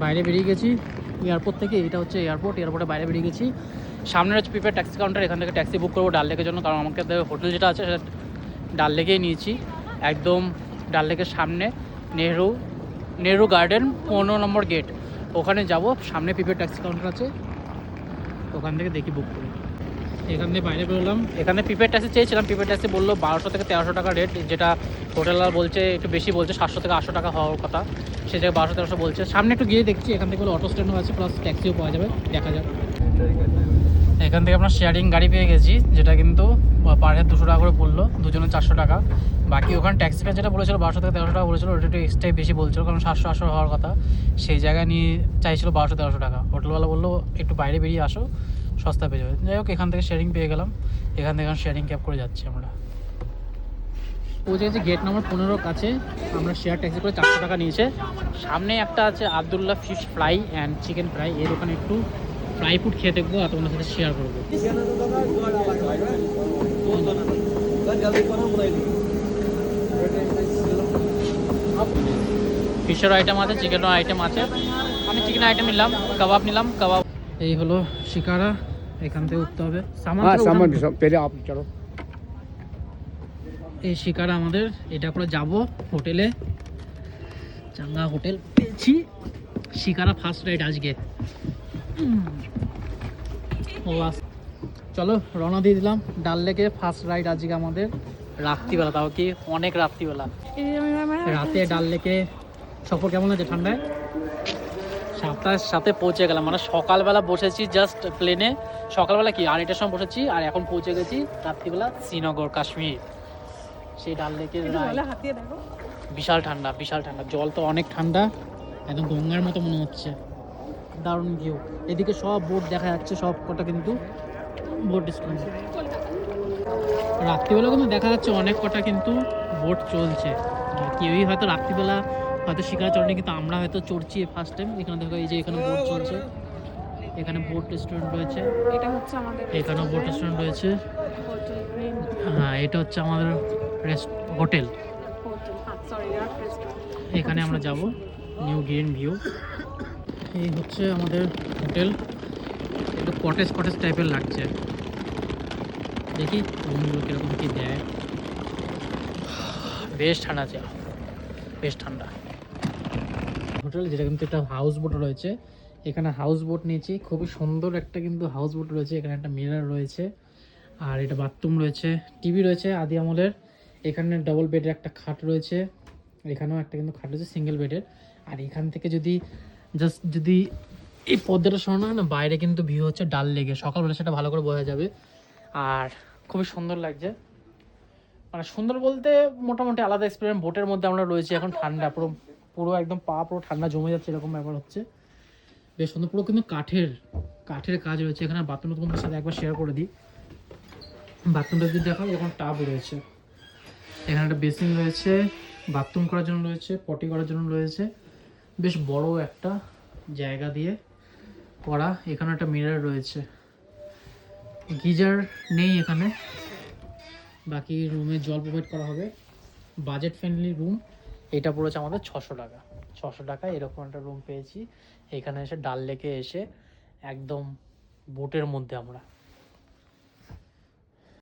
বাইরে বেরিয়ে গেছি এয়ারপোর্ট থেকে। এটা হচ্ছে এয়ারপোর্টের বাইরে বেরিয়ে গেছি। সামনে হচ্ছে প্রিপেয়ার ট্যাক্সি কাউন্টার, এখান থেকে ট্যাক্সি বুক করবো ডাল লেকের জন্য, কারণ আমাকে হোটেল যেটা আছে সেটা ডাল লেকেই নিয়েছি, একদম ডাল লেকের সামনে নেহরু গার্ডেন 15 নম্বর গেট, ওখানে যাব। সামনে প্রিপেয়ার ট্যাক্সি কাউন্টার আছে, ওখান থেকে দেখি বুক করি। এখান থেকে বাইরে বেরোলাম, এখানে প্রিপেয়ার ট্যাক্সি চেয়েছিলাম, প্রিপেয়ার ট্যাক্সি বললো 1200 থেকে 1300 টাকা রেট, যেটা হোটেলওয়ালা বলছে একটু বেশি বলছে, 700 থেকে 800 টাকা হওয়ার কথা, সে জায়গায় 1200-1300 বলছে। সামনে একটু গিয়ে দেখছি, এখান থেকে অটো স্ট্যান্ডও আছে, প্লাস ট্যাক্সিও পাওয়া যাবে, দেখা যাক। এখান থেকে আমরা শেয়ারিং গাড়ি পেয়ে গেছি, যেটা কিন্তু পার হেড 200 টাকা করে পড়লো, দুজনে 400 টাকা। বাকি ওখানে ট্যাক্সি ফেয়ার যেটা বলেছিল 1200 থেকে 1300 টাকা বলেছিল, ওটা একটু এক্সট্রাই বেশি বলছিল, কারণ 700-800 হওয়ার কথা, সেই জায়গায় নিয়ে চাইছিল 1200-1300 টাকা। হোটেলওয়ালা বললো একটু বাইরে বেরিয়ে আসো, সস্তা পেয়ে যাবে। যাই হোক, এখান থেকে শেয়ারিং পেয়ে গেলাম, এখান থেকে শেয়ারিং ক্যাব করে যাচ্ছি আমরা। পৌঁছে গেছি গেট নম্বর 15 কাছে। আমরা শেয়ার ট্যাক্সি করে 400 টাকা নিয়েছে। সামনে একটা আছে Abdullah fish fry and chicken fry, এর ওখানে একটু ফ্রাই ফুড খেয়ে দেখবো আর তোমাদের সাথে শেয়ার করবো। ফিশের আইটেম আছে, চিকেনের আইটেম আছে। আমি চিকেন আইটেম নিলাম, কাবাব নিলাম, কাবাব। এই হলো শিকারা, এখান থেকে উঠতে হবে। চলো, এই শিকারা আমাদের, এটা করে যাব হোটেলে। চাঙ্গা হোটেল পেয়েছি, শিকারা ফার্স্ট রাইড আজকে। চলো রওনা দিয়ে দিলাম ডাল লেকে, ফার্স্ট রাইড আজকে আমাদের। রাত্রিবেলা, তাও কি অনেক রাত্রিবেলা, রাতে ডাল লেকে সফর কেমন আছে? ঠান্ডায় 7টার সাথে পৌঁছে গেলাম, মানে সকালবেলা বসেছি জাস্ট প্লেনে, সকালবেলা কি 2:30টার সময় বসেছি, আর এখন পৌঁছে গেছি রাত্রিবেলা শ্রীনগর, কাশ্মীর। সেই ডাল লেকের বিশাল ঠান্ডা, বিশাল ঠান্ডা, জল তো অনেক ঠান্ডা, একদম গঙ্গার মতো মনে হচ্ছে। দারুণ ভিউ, এদিকে সব বোট দেখা যাচ্ছে, সব কটা কিন্তু বোট স্ট্যান্ড। রাত্রিবেলা কিন্তু দেখা যাচ্ছে অনেক কটা কিন্তু বোট চলছে। কেউই হয়তো রাত্রিবেলা হয়তো শিকারা চড়েনি, কিন্তু আমরা হয়তো চড়ছি ফার্স্ট টাইম। এখানে দেখো, এই যে এখানে বোট চলছে, এখানে বোট রেস্টুরেন্ট রয়েছে, এটা হচ্ছে আমাদের, এখানেও বোট রেস্টুরেন্ট রয়েছে। হ্যাঁ, এটা হচ্ছে আমাদের হোটেল, এখানে আমরা যাব। নিউ গ্রিন ভিউ, এই হচ্ছে আমাদের হোটেল। একটু কটেজ টাইপের লাগছে, দেখি রুমগুলো কীরকম কী দেয়। বেশ ঠান্ডা আছে, বেশ ঠান্ডা হোটেল, যেটা কিন্তু একটা হাউস বোট রয়েছে। এখানে হাউস বোট নিয়েছি, খুবই সুন্দর একটা কিন্তু হাউস বোট রয়েছে। এখানে একটা মিরর রয়েছে, আর এটা বাথরুম রয়েছে, টিভি রয়েছে আদি আমলের। এখানে ডবল বেডের একটা খাট রয়েছে, এখানেও একটা কিন্তু খাট রয়েছে সিঙ্গেল বেডের। আর এখান থেকে যদি এই পদ্মাটা শোনা হয় না, বাইরে কিন্তু ভিউ হচ্ছে ডাল লেগে, সকালবেলা সেটা ভালো করে বোঝা যাবে। আর খুবই সুন্দর লাগছে, মানে সুন্দর বলতে মোটামুটি আলাদা এক্সপিরিয়েন্স। বোটের মধ্যে আমরা রয়েছি এখন, ঠান্ডা পুরো পুরো একদম পুরো ঠান্ডা জমে যাচ্ছে, এরকম ব্যাপার হচ্ছে। বেশ সুন্দর, পুরো কিন্তু কাঠের কাজ রয়েছে এখানে। বাথরুমটা তোমাদের সাথে একবার শেয়ার করে দিই। বাথরুমটা যদি দেখাও, এখানে টাব রয়েছে, এখানে একটা বেসিন রয়েছে, বাথরুম করার জন্য রয়েছে, পটি করার জন্য রয়েছে, বেশ বড় একটা জায়গা দিয়ে করা। এখানে একটা মিরর রয়েছে, গিজার নেই এখানে, বাকি রুমে জল প্রোভাইড করা হবে। বাজেট ফ্রেন্ডলি রুম, এটা পড়েছে আমাদের 600 টাকা। 600 টাকায় এরকম একটা রুম পেয়েছি। এখানে এসে ডাল লেকে এসে একদম বোটের মধ্যে আমরা